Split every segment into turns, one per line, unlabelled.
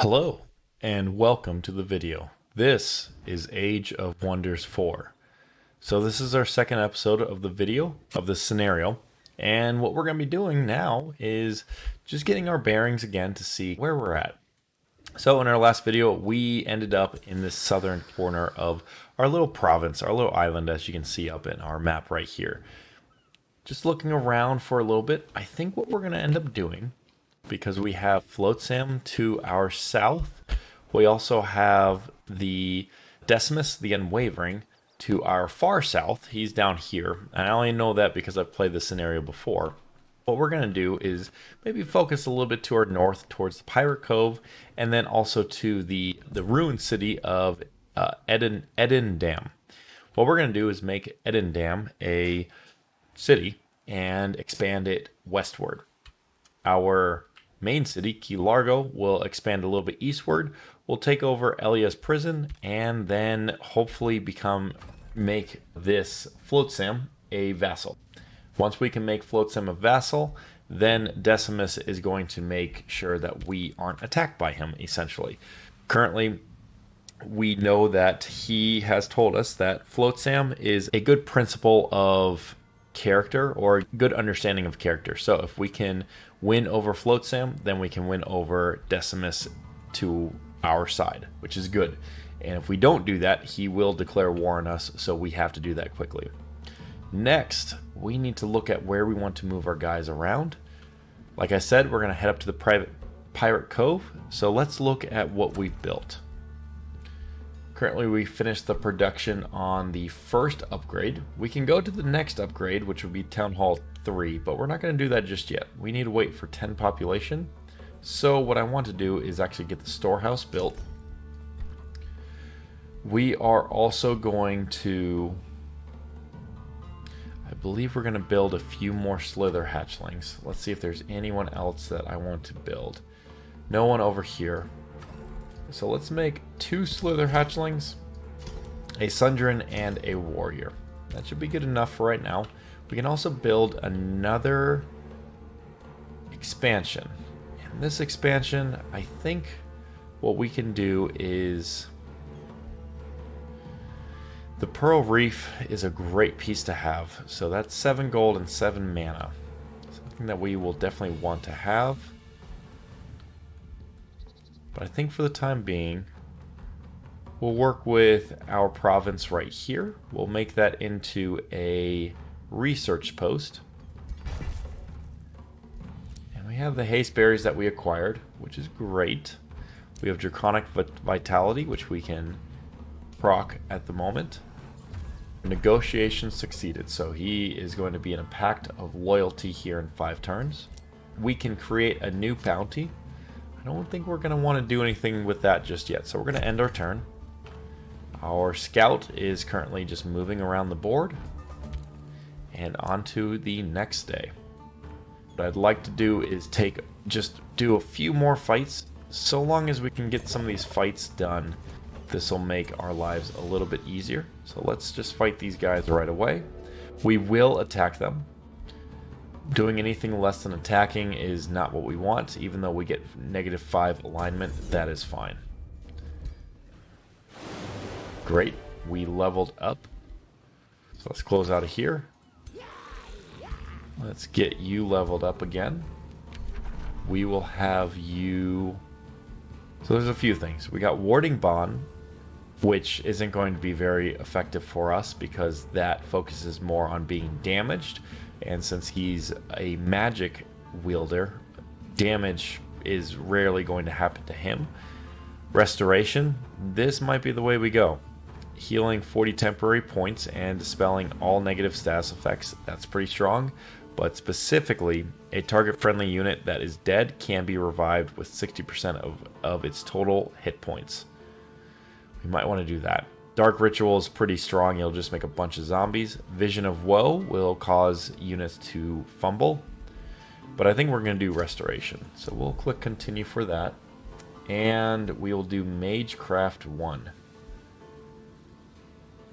Hello, and welcome to the video. This is Age of Wonders 4. So this is our second episode of the video, of this scenario, and what we're going to be doing now is just getting our bearings again to see where we're at. So in our last video, we ended up in this southern corner of our little province, our little island, as you can see up in our map right here. Just looking around for a little bit, I think what we're going to end up doing, because we have Flotsam to our south, we also have the Decimus, the Unwavering, to our far south. He's down here, and I only know that because I've played this scenario before. What we're going to do is maybe focus a little bit to our north towards the Pirate Cove, and then also to the ruined city of Edendam. What we're going to do is make Edendam a city and expand it westward. Our main city, Key Largo, will expand a little bit eastward. We'll take over Elia's prison and then hopefully make this Flotsam a vassal. Once we can make Flotsam a vassal, then Decimus is going to make sure that we aren't attacked by him, essentially. Currently, we know that he has told us that Flotsam is a good principle of character, or a good understanding of character. So if we can win over Flotsam, then we can win over Decimus to our side, which is good. And if we don't do that, he will declare war on us, so we have to do that quickly. Next, we need to look at where we want to move our guys around. Like I said, we're going to head up to the Pirate Cove, so let's look at what we've built. Currently, we finished the production on the first upgrade. We can go to the next upgrade, which would be Town Hall 3, but we're not going to do that just yet. We need to wait for 10 population. So what I want to do is actually get the storehouse built. We are also going to, I believe we're going to build a few more slither hatchlings. Let's see if there's anyone else that I want to build. No one over here. So let's make 2 slither hatchlings, a sundren, and a warrior. That should be good enough for right now. We can also build another expansion. And this expansion, I think what we can do is, the Pearl Reef is a great piece to have. So that's 7 gold and 7 mana. Something that we will definitely want to have. But I think for the time being, we'll work with our province right here. We'll make that into a research post. And we have the haste berries that we acquired, which is great. We have Draconic Vitality, which we can proc at the moment. Negotiation succeeded, so he is going to be in a pact of loyalty here in 5 turns. We can create a new bounty. I don't think we're going to want to do anything with that just yet, so we're going to end our turn. Our scout is currently just moving around the board, and on to the next day. What I'd like to do is just do a few more fights. So long as we can get some of these fights done, this will make our lives a little bit easier. So let's just fight these guys right away. We will attack them. Doing anything less than attacking is not what we want. Even though we get -5 alignment, that is fine. Great, we leveled up. So let's close out of here. Let's get you leveled up again. We will have you... So there's a few things. We got Warding Bond, which isn't going to be very effective for us because that focuses more on being damaged. And since he's a magic wielder, damage is rarely going to happen to him. Restoration, this might be the way we go. Healing 40 temporary points and dispelling all negative status effects, that's pretty strong. But specifically, a target-friendly unit that is dead can be revived with 60% of its total hit points. We might want to do that. Dark Ritual is pretty strong. You'll just make a bunch of zombies. Vision of Woe will cause units to fumble. But I think we're going to do Restoration. So we'll click Continue for that. And we will do Magecraft 1.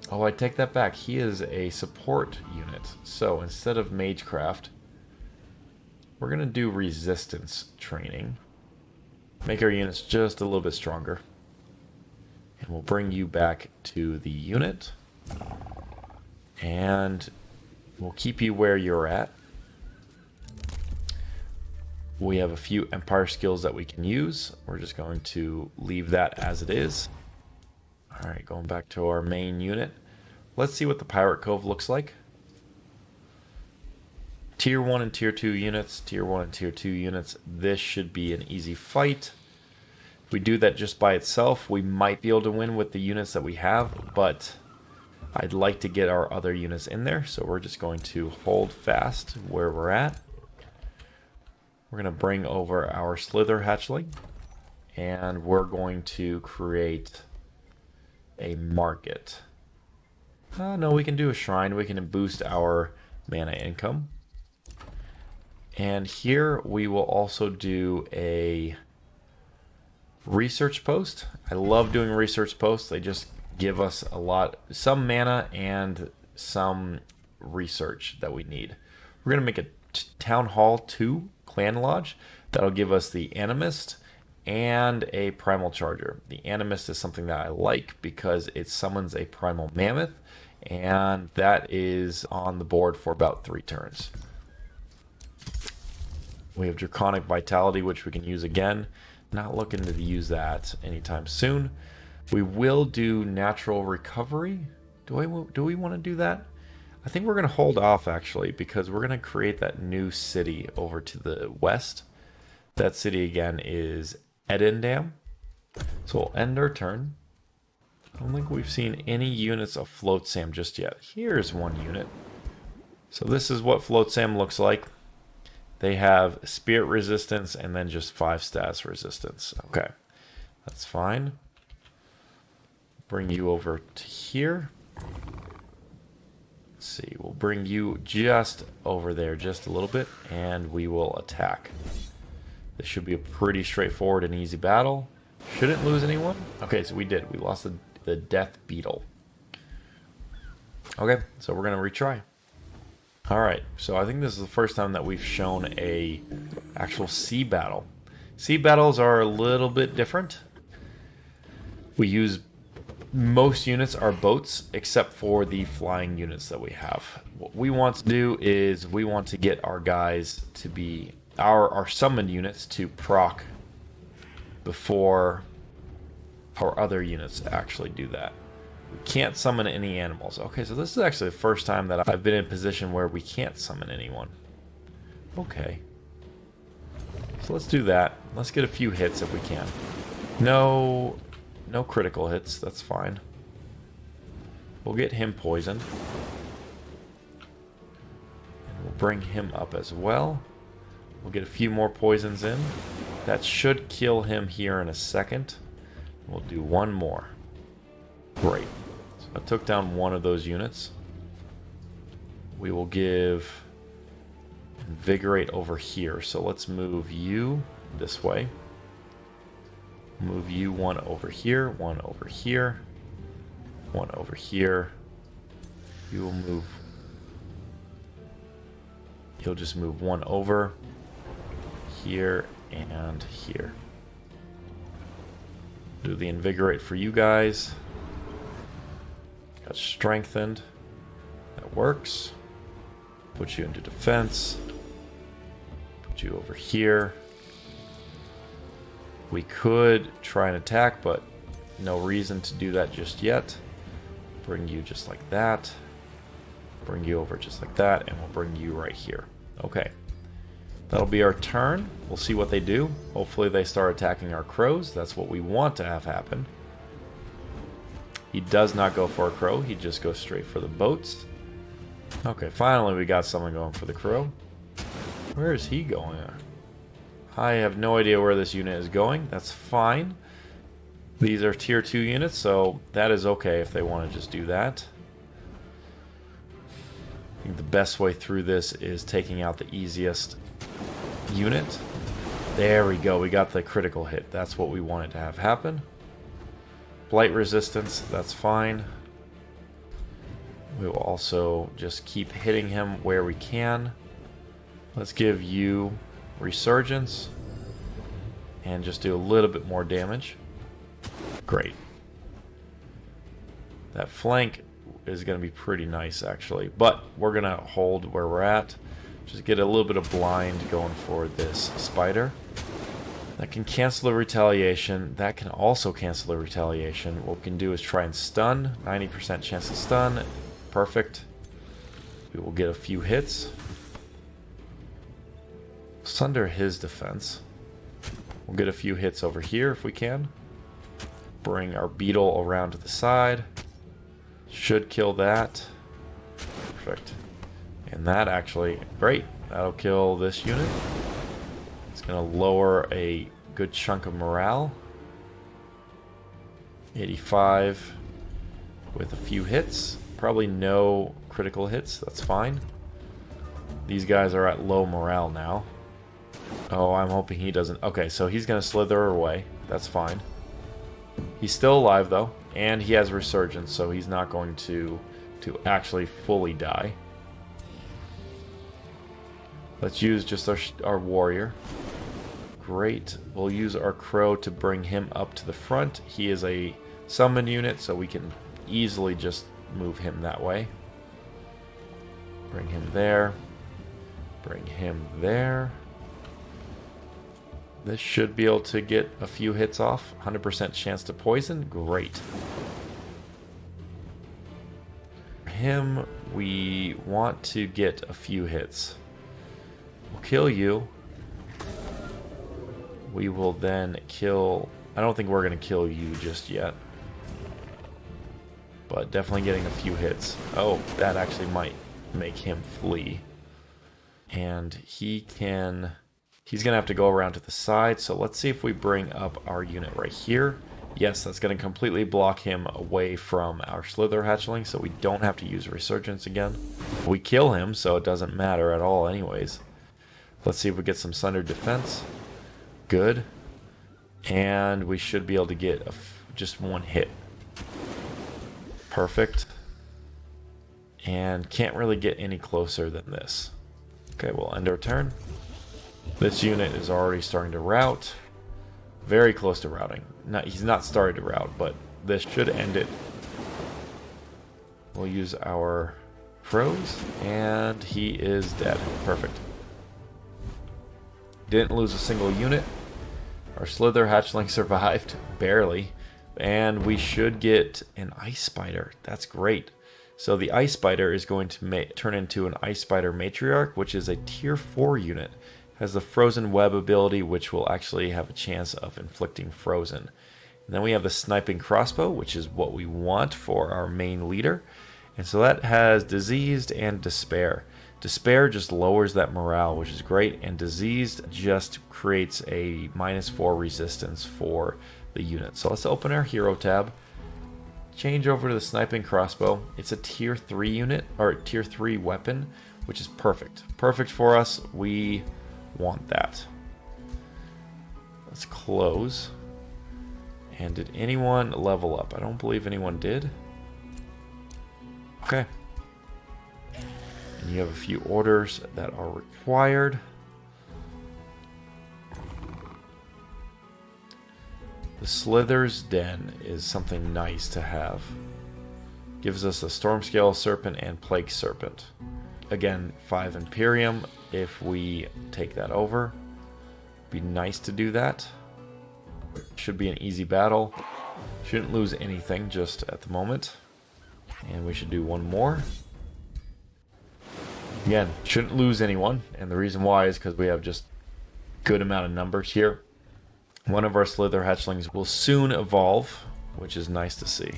Oh, I take that back. He is a support unit. So instead of Magecraft, we're going to do Resistance training. Make our units just a little bit stronger. And we'll bring you back to the unit. And we'll keep you where you're at. We have a few empire skills that we can use. We're just going to leave that as it is. All right, going back to our main unit. Let's see what the Pirate Cove looks like. Tier 1 and Tier 2 units, Tier 1 and Tier 2 units. This should be an easy fight. If we do that just by itself, we might be able to win with the units that we have, but I'd like to get our other units in there, so we're just going to hold fast where we're at. We're going to bring over our Slither Hatchling, and we're going to create a market. No, we can do a shrine. We can boost our mana income. And here we will also do a research post. I love doing research posts. They just give us some mana and some research that we need. We're going to make a Town Hall 2 Clan Lodge. That'll give us the Animist and a Primal Charger. The Animist is something that I like because it summons a Primal Mammoth, and that is on the board for about 3 turns. We have Draconic Vitality, which we can use again. Not looking to use that anytime soon. We will do Natural Recovery. Do we want to do that? I think we're going to hold off, actually, because we're going to create that new city over to the west. That city, again, is Edendam. So we'll end our turn. I don't think we've seen any units of Flotsam just yet. Here's one unit. So this is what Flotsam looks like. They have Spirit Resistance and then just 5 Status Resistance. Okay, that's fine. Bring you over to here. Let's see, we'll bring you just over there just a little bit, and we will attack. This should be a pretty straightforward and easy battle. Shouldn't lose anyone. Okay, so we did. We lost the Death Beetle. Okay, so we're going to retry. Alright, so I think this is the first time that we've shown a actual sea battle. Sea battles are a little bit different. We use most units are boats except for the flying units that we have. What we want to do is we want to get our guys to be our summoned units to proc before our other units actually do that. We can't summon any animals. Okay, so this is actually the first time that I've been in a position where we can't summon anyone. Okay. So let's do that. Let's get a few hits if we can. No critical hits. That's fine. We'll get him poisoned. And we'll bring him up as well. We'll get a few more poisons in. That should kill him here in a second. We'll do one more. Great. So I took down one of those units. We will give Invigorate over here. So let's move you this way. Move you one over here, one over here, one over here. You will move. You'll just move one over here and here. Do the Invigorate for you guys. Got strengthened. That works. Put you into defense. Put you over here. We could try and attack, but no reason to do that just yet. Bring you just like that. Bring you over just like that, and we'll bring you right here. Okay. That'll be our turn. We'll see what they do. Hopefully they start attacking our crows. That's what we want to have happen. He does not go for a crow. He just goes straight for the boats. Okay, finally we got someone going for the crow. Where is he going? I have no idea where this unit is going. That's fine. These are tier 2 units, so that is okay if they want to just do that. I think the best way through this is taking out the easiest unit. There we go. We got the critical hit. That's what we wanted to have happen. Blight resistance, that's fine. We will also just keep hitting him where we can. Let's give you Resurgence. and just do a little bit more damage. Great. That flank is going to be pretty nice, actually. But we're going to hold where we're at. Just get a little bit of blind going for this spider. That can cancel the retaliation. That can also cancel the retaliation. What we can do is try and stun. 90% chance to stun. Perfect. We will get a few hits. Sunder his defense. We'll get a few hits over here if we can. Bring our beetle around to the side. Should kill that. Perfect. And that actually, great. That'll kill this unit. It's going to lower a good chunk of morale. 85 with a few hits. Probably no critical hits. That's fine. These guys are at low morale now. Oh, I'm hoping he doesn't. Okay, so he's going to slither away. That's fine. He's still alive, though. And he has resurgence, so he's not going to actually fully die. Let's use just our warrior. Great. We'll use our crow to bring him up to the front. He is a summon unit, so we can easily just move him that way. Bring him there. Bring him there. This should be able to get a few hits off. 100% chance to poison. Great. Him, we want to get a few hits. We'll kill you. We will then kill... I don't think we're going to kill you just yet. But definitely getting a few hits. Oh, that actually might make him flee. And he can... He's going to have to go around to the side, so let's see if we bring up our unit right here. Yes, that's going to completely block him away from our Slither Hatchling, so we don't have to use Resurgence again. We kill him, so it doesn't matter at all anyways. Let's see if we get some Sundered Defense. Good. And we should be able to get just one hit. Perfect. And can't really get any closer than this. Okay, we'll end our turn. This unit is already starting to rout. Very close to routing. He's not started to rout, but this should end it. We'll use our crows, and he is dead. Perfect. Didn't lose a single unit. Our Slither Hatchling survived, barely. And we should get an Ice Spider. That's great. So the Ice Spider is going to turn into an Ice Spider Matriarch, which is a tier 4 unit. Has the Frozen Web ability, which will actually have a chance of inflicting frozen. And then we have the Sniping Crossbow, which is what we want for our main leader. And so that has Diseased and Despair. Despair just lowers that morale, which is great, and Diseased just creates a -4 resistance for the unit. So let's open our Hero tab, change over to the Sniping Crossbow. It's a tier 3 unit, or tier 3 weapon, which is perfect. Perfect for us. We want that. Let's close. And did anyone level up? I don't believe anyone did. Okay. And you have a few orders that are required. The Slither's Den is something nice to have. Gives us a Stormscale Serpent and Plague Serpent. Again, 5 Imperium if we take that over. Be nice to do that. Should be an easy battle. Shouldn't lose anything just at the moment. And we should do one more. Again, shouldn't lose anyone. And the reason why is because we have just good amount of numbers here. One of our Slither Hatchlings will soon evolve, which is nice to see.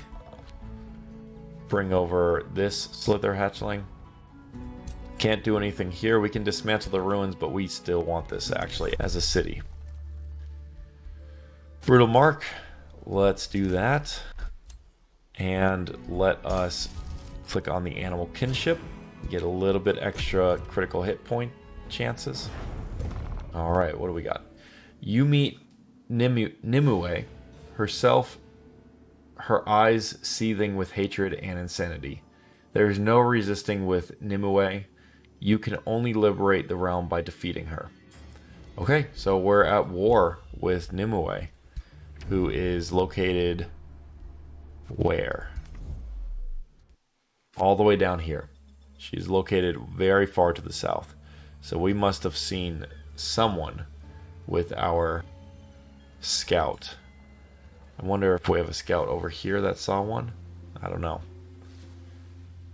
Bring over this Slither Hatchling. Can't do anything here. We can dismantle the ruins, but we still want this actually as a city. Brutal Mark. Let's do that. And let us click on the Animal Kinship. Get a little bit extra critical hit point chances. Alright, what do we got? You meet Nimue herself, her eyes seething with hatred and insanity. There is no resisting with Nimue. You can only liberate the realm by defeating her. Okay, so we're at war with Nimue, who is located where? All the way down here. She's located very far to the south. So we must have seen someone with our scout. I wonder if we have a scout over here that saw one. I don't know.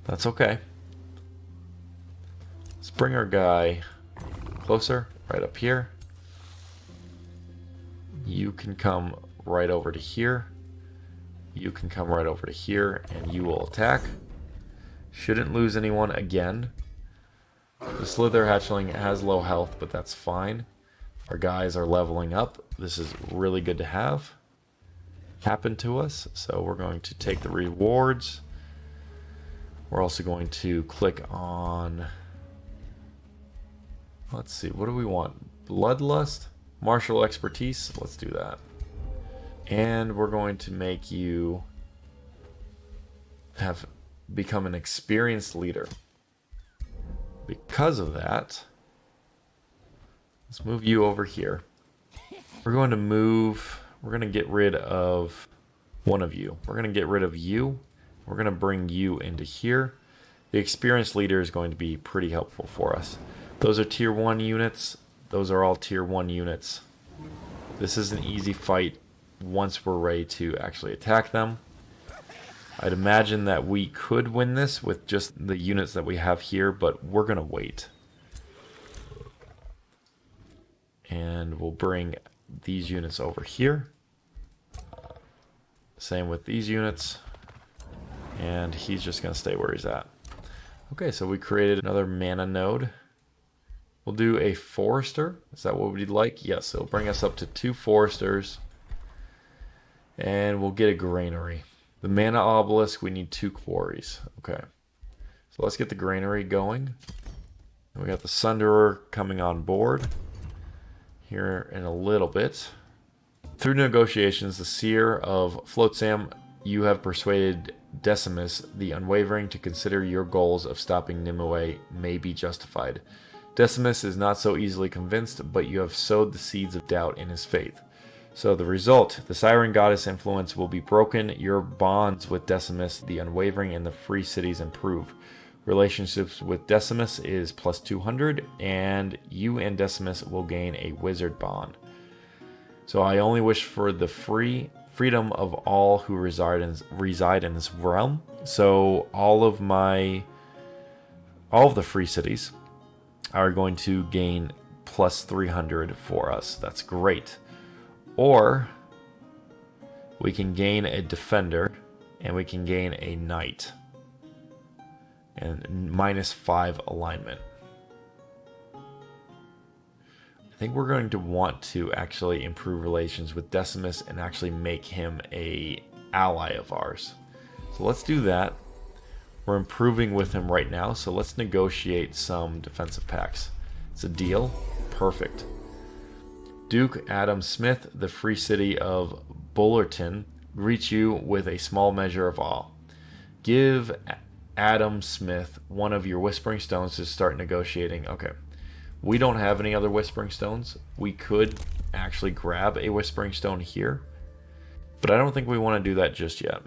That's okay. Let's bring our guy closer, right up here. You can come right over to here. You can come right over to here, and you will attack. Shouldn't lose anyone again. The Slither hatchling has low health, but that's fine. Our guys are leveling up. This is really good to have happen to us. So we're going to take the rewards. We're also going to click on, let's see, what do we want? Bloodlust? Martial expertise? Let's do that. And we're going to make you have become an experienced leader. Because of that, let's move you over here. We're going to get rid of one of you. We're going to get rid of you. We're going to bring you into here. The experienced leader is going to be pretty helpful for us. Those are tier 1 units. Those are all tier 1 units. This is an easy fight once we're ready to actually attack them. I'd imagine that we could win this with just the units that we have here, but we're going to wait. And we'll bring these units over here. Same with these units. And he's just going to stay where he's at. Okay, so we created another mana node. We'll do a forester. Is that what we'd like? Yes, it'll bring us up to 2 foresters. And we'll get a granary. The mana obelisk, we need 2 quarries. Okay. So let's get the granary going. We got the Sunderer coming on board here in a little bit. Through negotiations, the Seer of Flotsam, you have persuaded Decimus, the Unwavering, to consider your goals of stopping Nimue may be justified. Decimus is not so easily convinced, but you have sowed the seeds of doubt in his faith. So the result, the Siren Goddess influence will be broken, your bonds with Decimus, the Unwavering, and the free cities improve. Relationships with Decimus is plus 200, and you and Decimus will gain a wizard bond. So I only wish for the freedom of all who reside in this realm. So all of the free cities are going to gain plus 300 for us. That's great. Or we can gain a defender and we can gain a knight and -5 alignment. I think we're going to want to actually improve relations with Decimus and actually make him a ally of ours. So let's do that. We're improving with him right now, so let's negotiate some defensive pacts. It's a deal. Perfect. Duke Adam Smith, the free city of Bullerton, greets you with a small measure of awe. Give Adam Smith one of your Whispering Stones to start negotiating. Okay. We don't have any other Whispering Stones. We could actually grab a Whispering Stone here, but I don't think we want to do that just yet.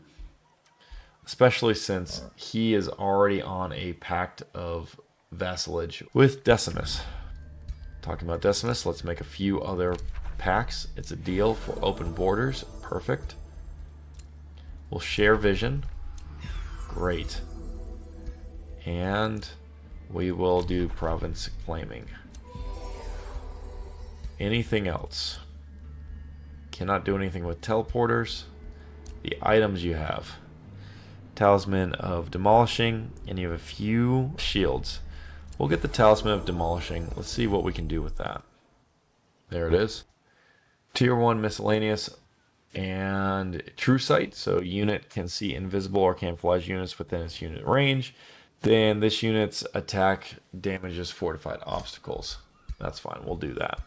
Especially since he is already on a pact of vassalage with Decimus. Talking about Decimus, let's make a few other pacts. It's a deal for open borders. Perfect. We'll share vision. Great. And we will do province claiming. Anything else? Cannot do anything with teleporters. The items you have. Talisman of Demolishing, and you have a few shields. We'll get the Talisman of Demolishing. Let's see what we can do with that. There it is. Tier 1 Miscellaneous and True Sight. So unit can see invisible or camouflage units within its unit range. Then this unit's attack damages fortified obstacles. That's fine. We'll do that.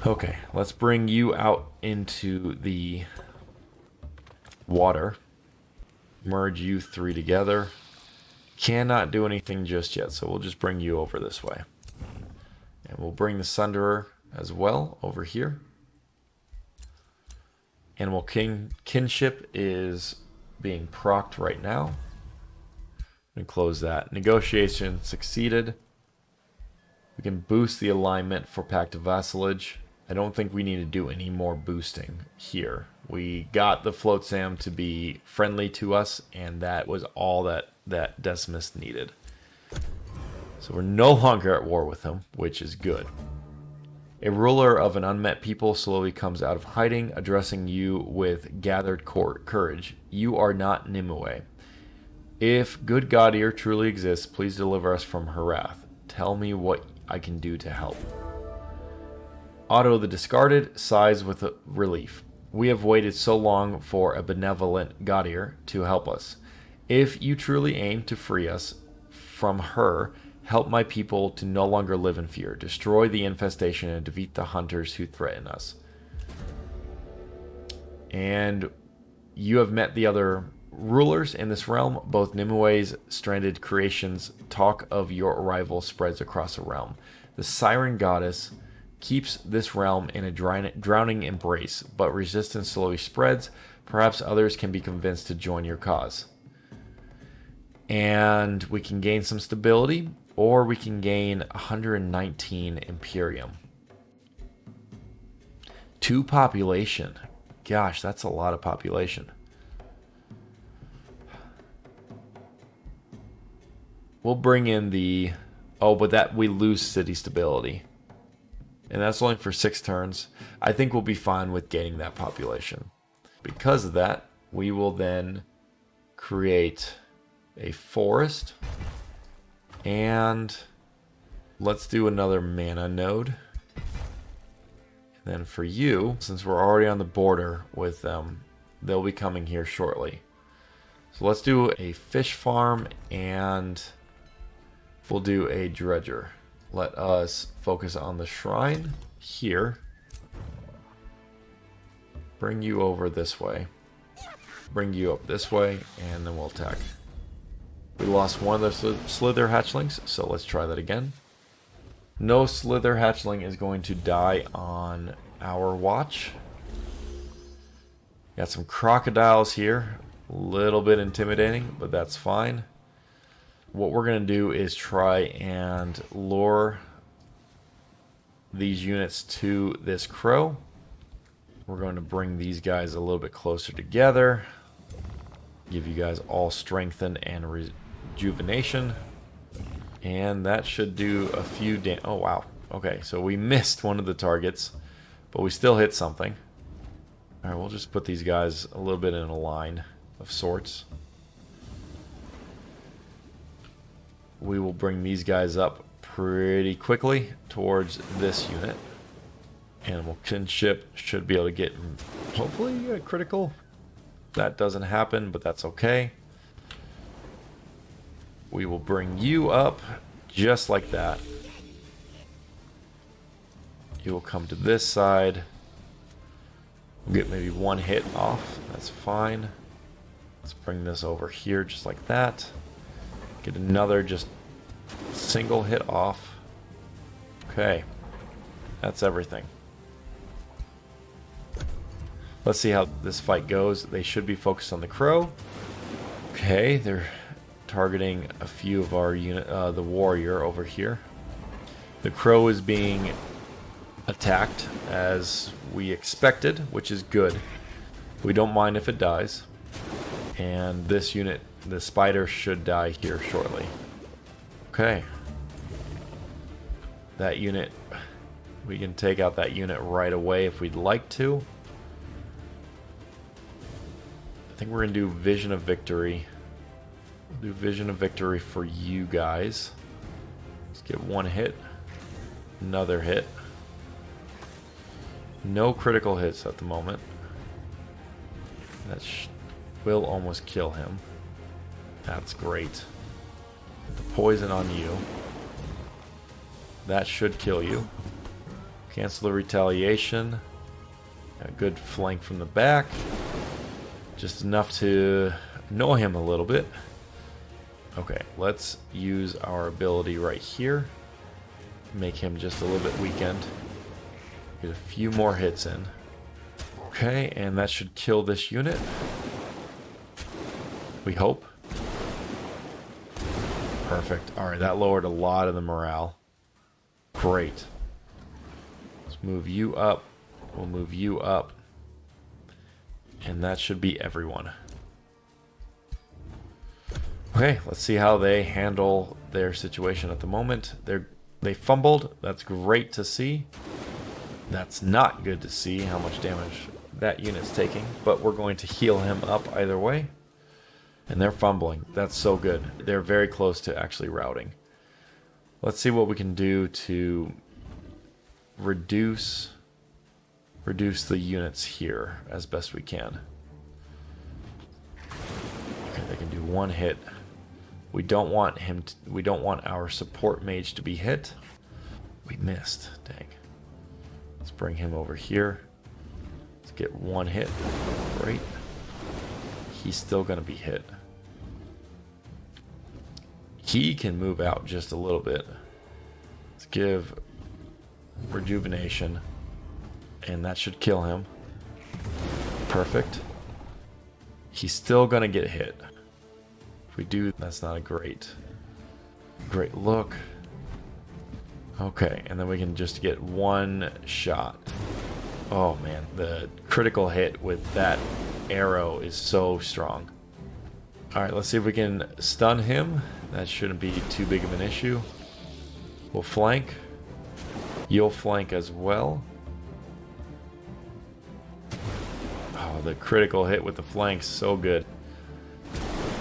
Okay, let's bring you out into the water. Merge you 3 together. Cannot do anything just yet, so we'll just bring you over this way. And we'll bring the Sunderer as well over here. Animal Kinship is being procced right now. And close that. Negotiation succeeded. We can boost the alignment for Pact of Vassalage. I don't think we need to do any more boosting here. We got the Flotsam to be friendly to us, and that was all that Decimus needed. So we're no longer at war with him, which is good. A ruler of an unmet people slowly comes out of hiding, addressing you with gathered courage. You are not Nimue. If good God-ear truly exists, please deliver us from her wrath. Tell me what I can do to help. Otto the Discarded sighs with relief. We have waited so long for a benevolent God-ear to help us. If you truly aim to free us from her, help my people to no longer live in fear. Destroy the infestation and defeat the hunters who threaten us. And you have met the other rulers in this realm. Both Nimue's stranded creations. Talk of your arrival spreads across the realm. The Siren Goddess keeps this realm in a drowning embrace, but resistance slowly spreads. Perhaps others can be convinced to join your cause. And we can gain some stability, or we can gain 119 Imperium. 2 population. Gosh, that's a lot of population. We'll bring in the... Oh, but that we lose city stability. And that's only for 6 turns. I think we'll be fine with gaining that population. Because of that, we will then create a forest. And let's do another mana node. And then for you, since we're already on the border with them, they'll be coming here shortly. So let's do a fish farm, and we'll do a dredger. Let us focus on the shrine here. Bring you over this way. Bring you up this way, and then we'll attack. We lost one of the Slither hatchlings, so let's try that again. No Slither hatchling is going to die on our watch. Got some crocodiles here. A little bit intimidating, but that's fine. What we're going to do is try and lure these units to this crow. We're going to bring these guys a little bit closer together. Give you guys all strengthen and rejuvenation. And that should do a few oh wow. Okay, so we missed one of the targets, but we still hit something. Alright, we'll just put these guys a little bit in a line of sorts. We will bring these guys up pretty quickly towards this unit. Animal Kinship should be able to get, hopefully, a critical. That doesn't happen, but that's okay. We will bring you up just like that. You will come to this side. We'll get maybe 1 hit off. That's fine. Let's bring this over here just like that. Get another just single hit off. Okay. That's everything. Let's see how this fight goes. They should be focused on the crow. Okay, they're targeting a few of our unit, the warrior over here. The crow is being attacked as we expected, which is good. We don't mind if it dies. And this unit, the spider, should die here shortly. Okay. That unit, we can take out that unit right away if we'd like to. I think we're going to do Vision of Victory. We'll do Vision of Victory for you guys. Let's get 1 hit. Another hit. No critical hits at the moment. That will almost kill him. That's great. The poison on you. That should kill you. Cancel the retaliation. A good flank from the back. Just enough to annoy him a little bit. Okay, let's use our ability right here. make him just a little bit weakened. Get a few more hits in. Okay, and that should kill this unit. We hope. Perfect. Alright, that lowered a lot of the morale. Great. Let's move you up. We'll move you up. And that should be everyone. Okay, let's see how they handle their situation at the moment. They fumbled. That's great to see. That's not good to see how much damage that unit's taking. But we're going to heal him up either way. And they're fumbling. That's so good. They're very close to actually routing. Let's see what we can do to reduce the units here as best we can. Okay, they can do one hit. We don't want we don't want our support mage to be hit. We missed. Dang. Let's bring him over here. Let's get one hit. Great. He's still going to be hit. He can move out just a little bit. Let's give rejuvenation. And that should kill him. Perfect. He's still going to get hit. If we do, that's not a great look. Okay, and then we can just get one shot. Oh man, the critical hit with that arrow is so strong. Alright, let's see if we can stun him. That shouldn't be too big of an issue. We'll flank. You'll flank as well. Oh, the critical hit with the flanks, so good.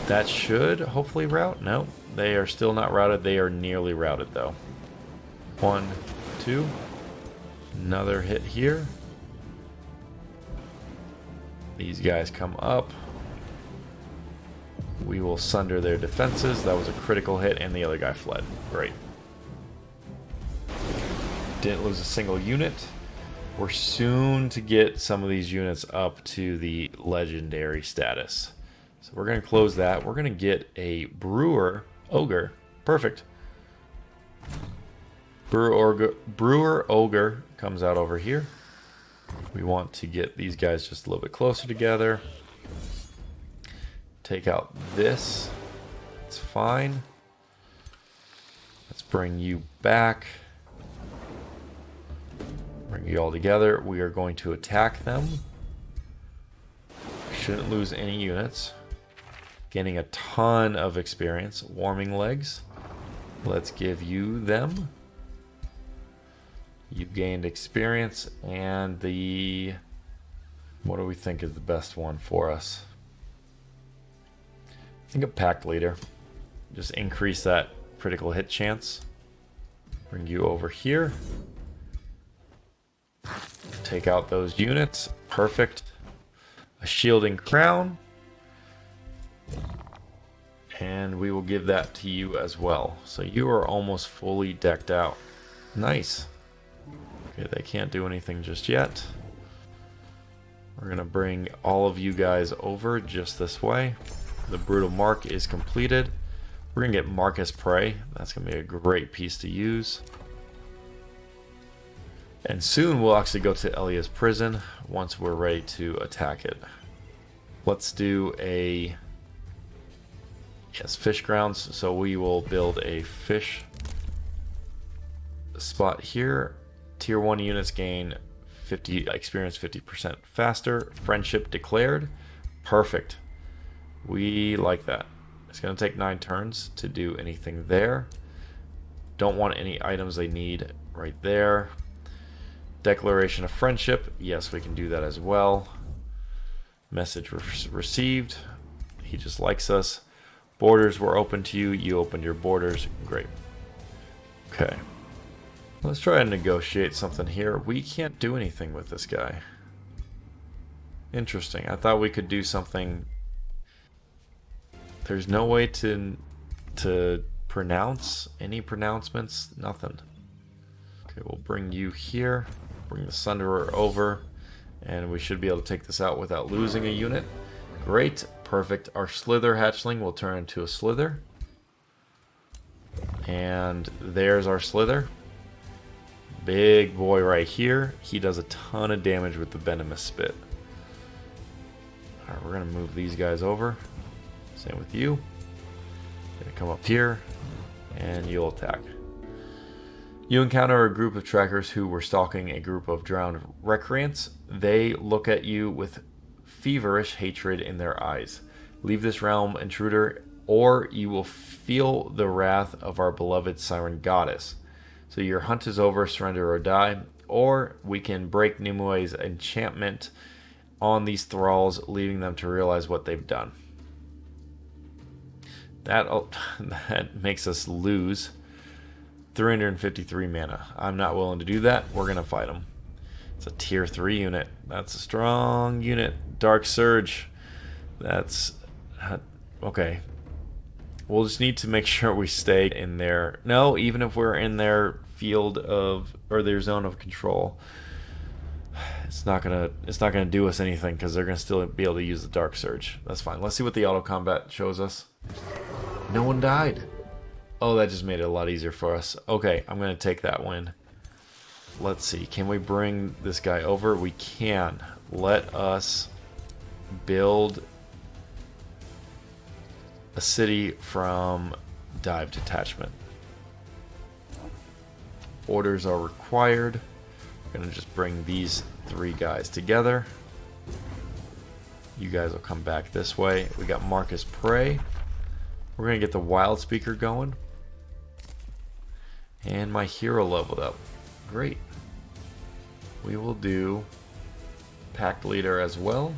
That should hopefully route. No, they are still not routed. They are nearly routed though. 1, 2. Another hit here. These guys come up. We will sunder their defenses. That was a critical hit and the other guy fled. Great. Didn't lose a single unit. We're soon to get some of these units up to the legendary status. So we're going to close that. We're going to get a Brewer Ogre. Perfect. Brewer Ogre comes out over here. We want to get these guys just a little bit closer together. Take out this. It's fine. Let's bring you back. Bring you all together. We are going to attack them. Shouldn't lose any units. Gaining a ton of experience. Warming legs. Let's give you them. You gained experience and the... What do we think is the best one for us? I think a pack leader. Just increase that critical hit chance. Bring you over here. Take out those units. Perfect. A shielding crown. And we will give that to you as well. So you are almost fully decked out. Nice. Okay, they can't do anything just yet. We're going to bring all of you guys over just this way. The Brutal Mark is completed. We're going to get Marcus Prey. That's going to be a great piece to use. And soon we'll actually go to Elia's prison once we're ready to attack it. Let's do a... Yes, fish grounds. So we will build a fish spot here. Tier 1 units gain 50 experience 50% faster. Friendship declared. Perfect. We like that. It's going to take 9 turns to do anything there. Don't want any items they need right there. Declaration of friendship. Yes, we can do that as well. Message received. He just likes us. Borders were open to you. You opened your borders. Great. Okay. Let's try and negotiate something here. We can't do anything with this guy. Interesting. I thought we could do something. There's no way to pronounce any pronouncements. Nothing. Okay, we'll bring you here. Bring the Sunderer over. And we should be able to take this out without losing a unit. Great. Perfect. Our Slither hatchling will turn into a Slither. And there's our Slither. big boy right here. He does a ton of damage with the venomous spit. Alright, we're going to move these guys over. Same with you. Gonna come up here, and you'll attack. You encounter a group of trackers who were stalking a group of drowned recreants. They look at you with feverish hatred in their eyes. Leave this realm, intruder, or you will feel the wrath of our beloved siren goddess. So your hunt is over, surrender or die. Or we can break Nimue's enchantment on these thralls, leaving them to realize what they've done. That makes us lose 353 mana. I'm not willing to do that. We're going to fight them. It's a tier 3 unit. That's a strong unit. Dark Surge. That's... okay. We'll just need to make sure we stay in there. No, even if we're in their field of... or their zone of control, it's not gonna do us anything because they're gonna still be able to use the Dark Surge. That's fine. Let's see what the auto combat shows us. No one died. Oh, that just made it a lot easier for us. Okay, I'm gonna take that win. Let's see. Can we bring this guy over? We can. Let us build a city from dive detachment. Orders are required. We're gonna just bring these 3 guys together. You guys will come back this way. We got Marcus Prey. We're gonna get the Wild Speaker going. And my hero leveled up. Great. We will do Pack Leader as well.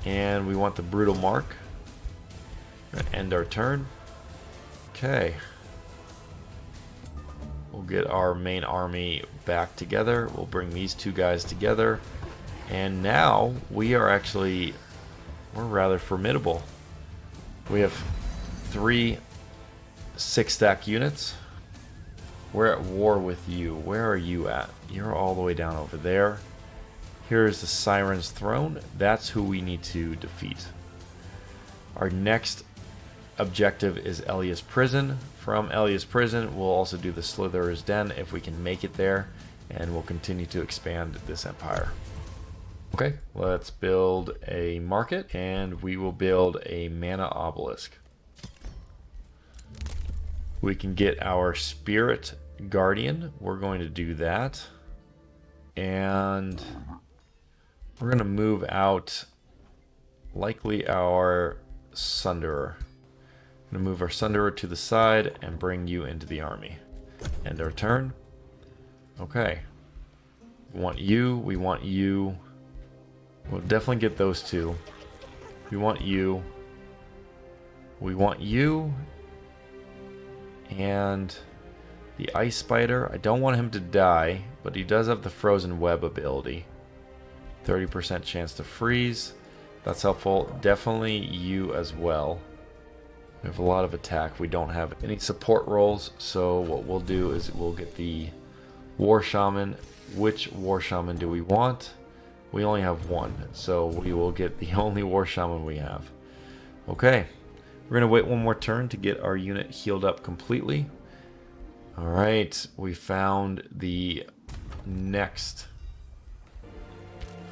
And we want the Brutal Mark. We're gonna end our turn. Okay. We'll get our main army back together. We'll bring these 2 guys together. And now we are actually... we're rather formidable. We have 3 6-stack units. We're at war with you. Where are you at? You're all the way down over there. Here is the Siren's Throne. That's who we need to defeat. Our next objective is Elia's Prison. From Elia's Prison, we'll also do the Slitherer's Den if we can make it there. And we'll continue to expand this empire. Okay, let's build a market. And we will build a mana obelisk. We can get our Spirit Guardian. We're going to do that. And we're going to move out likely our Sunderer. I'm going to move our Sunderer to the side and bring you into the army. End our turn. Okay. We want you. We want you. We'll definitely get those 2. We want you. We want you. And the Ice Spider, I don't want him to die, but he does have the Frozen Web ability. 30% chance to freeze. That's helpful. Definitely you as well. We have a lot of attack. We don't have any support roles, so what we'll do is we'll get the War Shaman. Which War Shaman do we want? We only have 1, so we will get the only War Shaman we have. Okay. We're going to wait 1 more turn to get our unit healed up completely. Alright, we found the next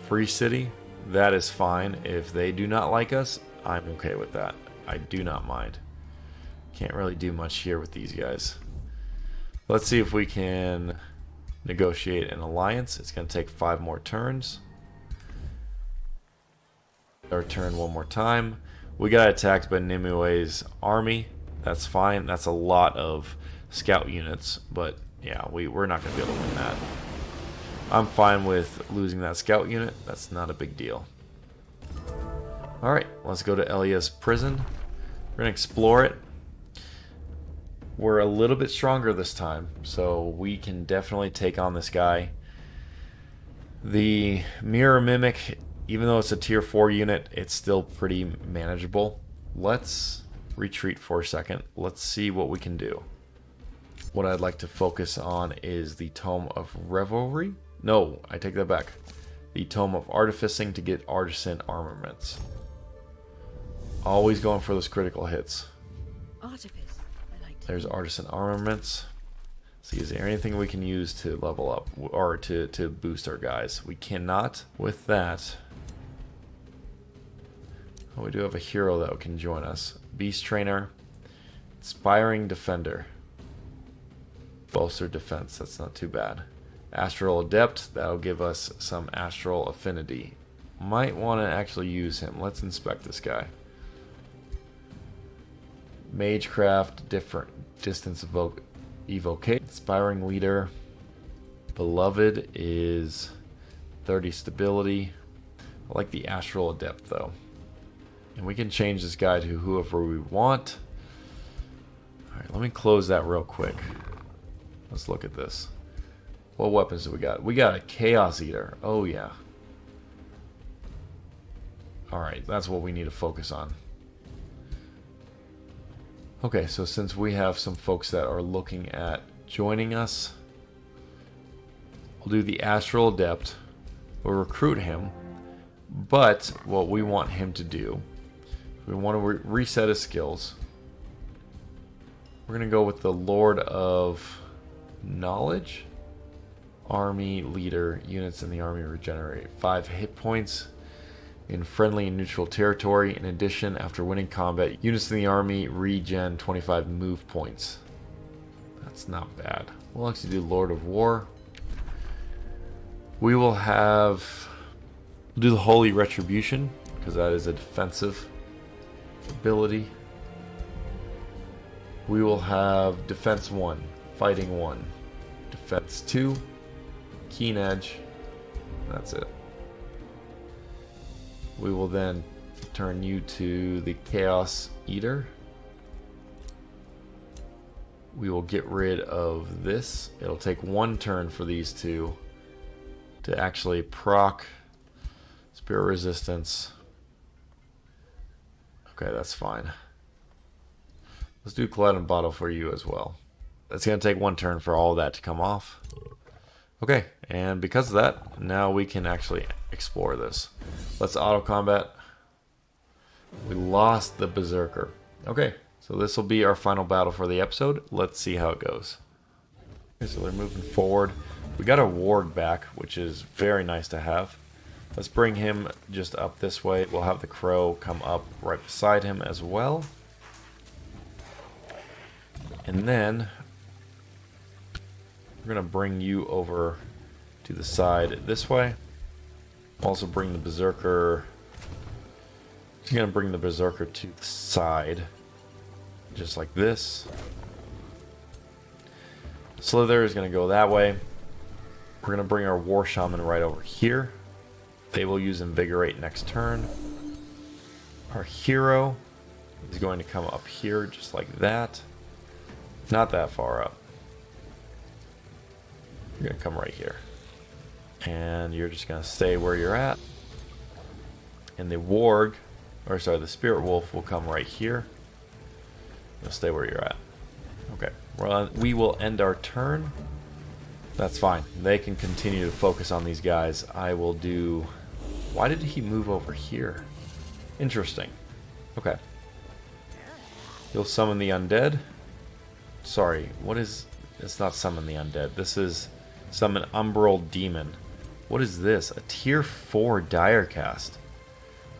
FreeCity. That is fine. If they do not like us, I'm okay with that. I do not mind. Can't really do much here with these guys. Let's see if we can negotiate an alliance. It's going to take 5 more turns. Our turn 1 more time. We got attacked by Nimue's army. That's fine. That's a lot of scout units, but yeah, we're not going to be able to win that. I'm fine with losing that scout unit. That's not a big deal. Alright, let's go to Elia's Prison. We're going to explore it. We're a little bit stronger this time, so we can definitely take on this guy. The Mirror Mimic, even though it's a tier 4 unit, it's still pretty manageable. Let's retreat for a second. Let's see what we can do. What I'd like to focus on is the Tome of Revelry. No, I take that back. The Tome of Artificing to get Artisan Armaments. Always going for those critical hits.
Artifice. I like to.
There's Artisan Armaments. See, is there anything we can use to level up or to boost our guys? We cannot with that. Oh, we do have a hero that can join us. Beast Trainer, Inspiring Defender, Bolster Defense, that's not too bad. Astral Adept, that'll give us some Astral Affinity. Might want to actually use him. Let's inspect this guy. Magecraft, different distance evocate. Inspiring Leader. Beloved is 30 stability. I like the Astral Adept though. And we can change this guy to whoever we want. Alright, let me close that real quick. Let's look at this. What weapons do we got? We got a Chaos Eater. Oh yeah. Alright, that's what we need to focus on. Okay, so since we have some folks that are looking at joining us, we'll do the Astral Adept. We'll recruit him. But what we want him to do, we want to reset his skills. We're going to go with the Lord of Knowledge. Army Leader. Units in the army regenerate 5 hit points in friendly and neutral territory. In addition, after winning combat, units in the army regen 25 move points. That's not bad. We'll actually do Lord of War. We will have... We'll do the Holy Retribution, because that is a defensive ability. We will have Defense 1, Fighting 1, Defense 2, Keen Edge. That's it. We will then turn you to the Chaos Eater. We will get rid of this. It'll take 1 turn for these two to actually proc Spirit Resistance. Okay, that's fine. Let's do Collide and Bottle for you as well. That's going to take 1 turn for all of that to come off. Okay, and because of that, now we can actually explore this. Let's auto combat. We lost the Berserker. Okay, so this will be our final battle for the episode. Let's see how it goes. Okay, so they're moving forward. We got a ward back, which is very nice to have. Let's bring him just up this way. We'll have the crow come up right beside him as well. And then we're going to bring you over to the side this way. Also bring the Berserker. Just going to bring the Berserker to the side. Just like this. Slither is going to go that way. We're going to bring our War Shaman right over here. They will use Invigorate next turn. Our hero is going to come up here just like that. Not that far up. You're going to come right here. And you're just going to stay where you're at. And the Warg, or sorry, the Spirit Wolf will come right here. You'll stay where you're at. Okay. Well, we will end our turn. That's fine. They can continue to focus on these guys. I will do... Why did he move over here? Interesting. Okay. He'll summon the undead. Sorry, what is... It's not summon the undead. This is summon Umbral Demon. What is this? A tier 4 Direcast.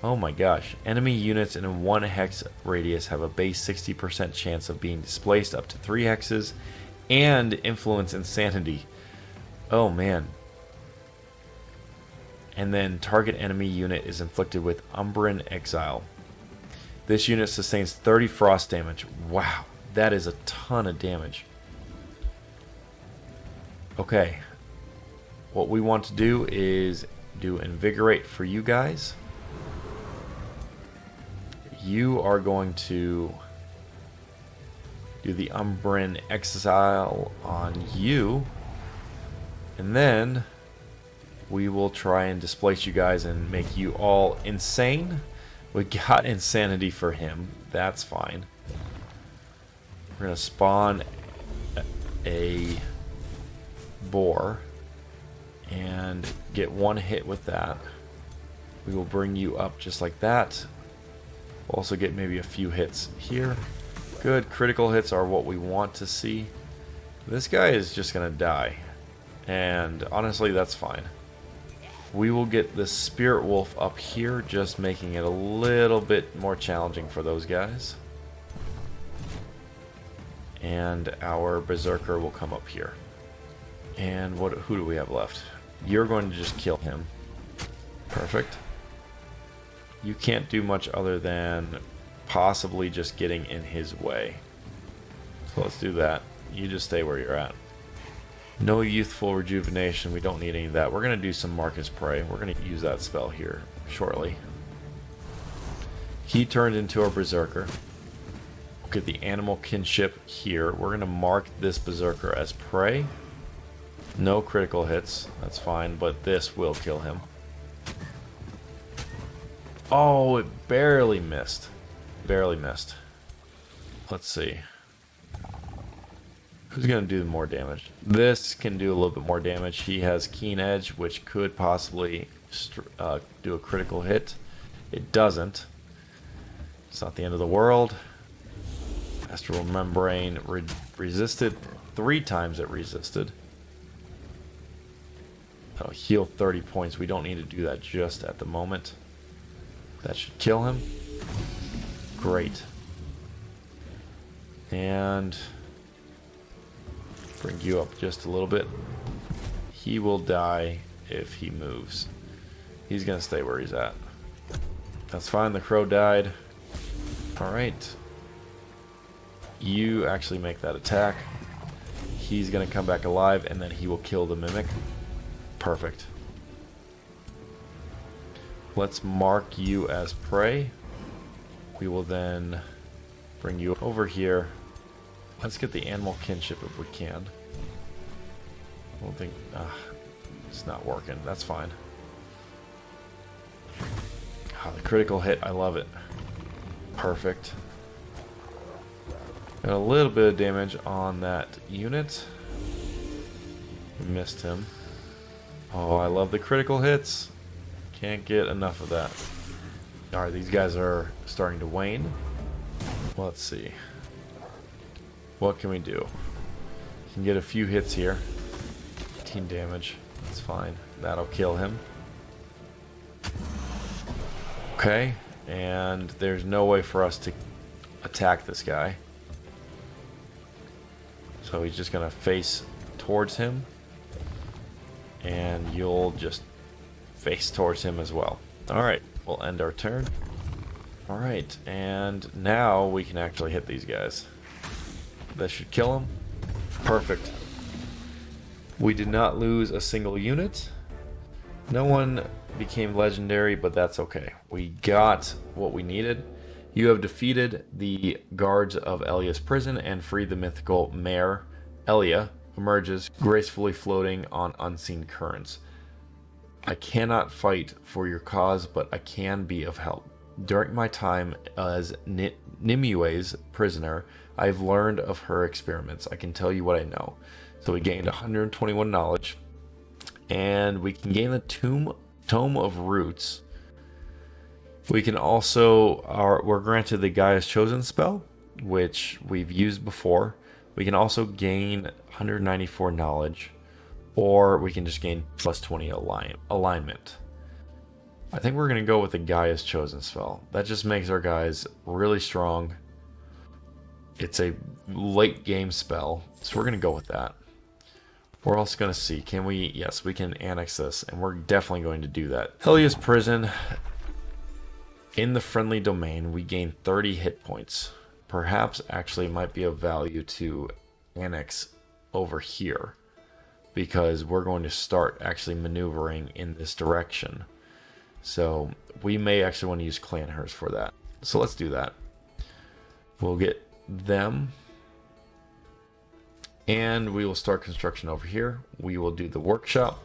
Oh my gosh. Enemy units in a 1 hex radius have a base 60% chance of being displaced up to 3 hexes and influence insanity. Oh man. And then target enemy unit is inflicted with Umbran Exile. This unit sustains 30 frost damage. Wow, that is a ton of damage. Okay. What we want to do is do Invigorate for you guys. You are going to do the Umbran Exile on you. And then we will try and displace you guys and make you all insane. We got insanity for him. That's fine. We're going to spawn a boar and get 1 hit with that. We will bring you up just like that. We'll also get maybe a few hits here. Good. Critical hits are what we want to see. This guy is just gonna die. And honestly, that's fine. We will get this Spirit Wolf up here, just making it a little bit more challenging for those guys. And our Berserker will come up here. And who do we have left? You're going to just kill him. Perfect. You can't do much other than possibly just getting in his way. So let's do that. You just stay where you're at. No youthful rejuvenation. We don't need any of that. We're going to do some Marcus Prey. We're going to use that spell here shortly. He turned into a Berserker. We'll get the animal kinship here. We're going to mark this Berserker as prey. No critical hits. That's fine, but this will kill him. Oh, it barely missed. Barely missed. Let's see. Who's going to do more damage? This can do a little bit more damage. He has Keen Edge, which could possibly do a critical hit. It doesn't. It's not the end of the world. Astral Membrane resisted 3 times it resisted. Oh, heal 30 points. We don't need to do that just at the moment. That should kill him. Great. And bring you up just a little bit. He will die if he moves. He's going to stay where he's at. That's fine. The crow died. Alright. You actually make that attack. He's going to come back alive, and then he will kill the mimic. Perfect. Let's mark you as prey. We will then bring you over here. Let's get the animal kinship if we can. I don't think... it's not working. That's fine. The critical hit. I love it. Perfect. Got a little bit of damage on that unit. Missed him. Oh, I love the critical hits. Can't get enough of that. Alright, these guys are starting to wane. Let's see. What can we do? Can get a few hits here. 18 damage. That's fine. That'll kill him. Okay. And there's no way for us to attack this guy. So he's just going to face towards him. And you'll just face towards him as well. Alright, we'll end our turn. Alright, and now we can actually hit these guys. That should kill him. Perfect. We did not lose a single unit. No one became legendary, but that's okay. We got what we needed. You have defeated the guards of Elia's prison and freed the mythical mare. Elia emerges gracefully floating on unseen currents. I cannot fight for your cause, but I can be of help. During my time as Nimue's prisoner, I've learned of her experiments. I can tell you what I know. So we gained 121 knowledge, and we can gain the Tome of Roots. We can also, we're granted the Gaia's Chosen spell, which we've used before. We can also gain 194 knowledge, or we can just gain plus 20 alignment. I think we're going to go with the Gaia's Chosen spell. That just makes our guys really strong. It's a late game spell, so we're going to go with that. We're also going to see, can we, yes, we can annex this, and we're definitely going to do that. Elia's prison. In the friendly domain, we gain 30 hit points. Perhaps actually might be of value to annex over here, because we're going to start actually maneuvering in this direction. So we may actually want to use Clanhurst for that. So let's do that. We'll get them, and we will start construction over here. We will do the workshop.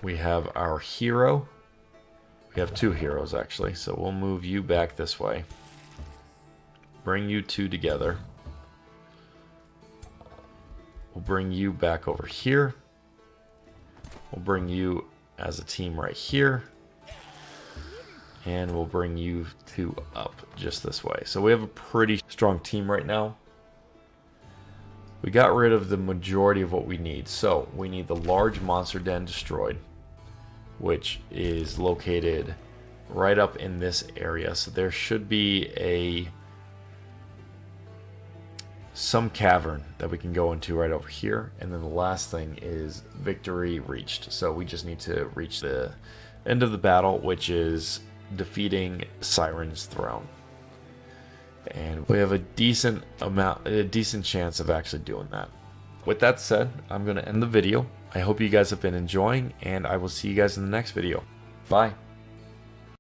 We have our hero. We have 2 heroes actually, so we'll move you back this way. Bring you 2 together. We'll bring you back over here. We'll bring you as a team right here. And we'll bring you 2 up just this way. So we have a pretty strong team right now. We got rid of the majority of what we need. So we need the large monster den destroyed, which is located right up in this area. So there should be some cavern that we can go into right over here. And then the last thing is victory reached. So we just need to reach the end of the battle, which is defeating Siren's throne. And we have a decent chance of actually doing that. With that said, I'm going to end the video. I hope you guys have been enjoying, and I will see you guys in the next video. Bye.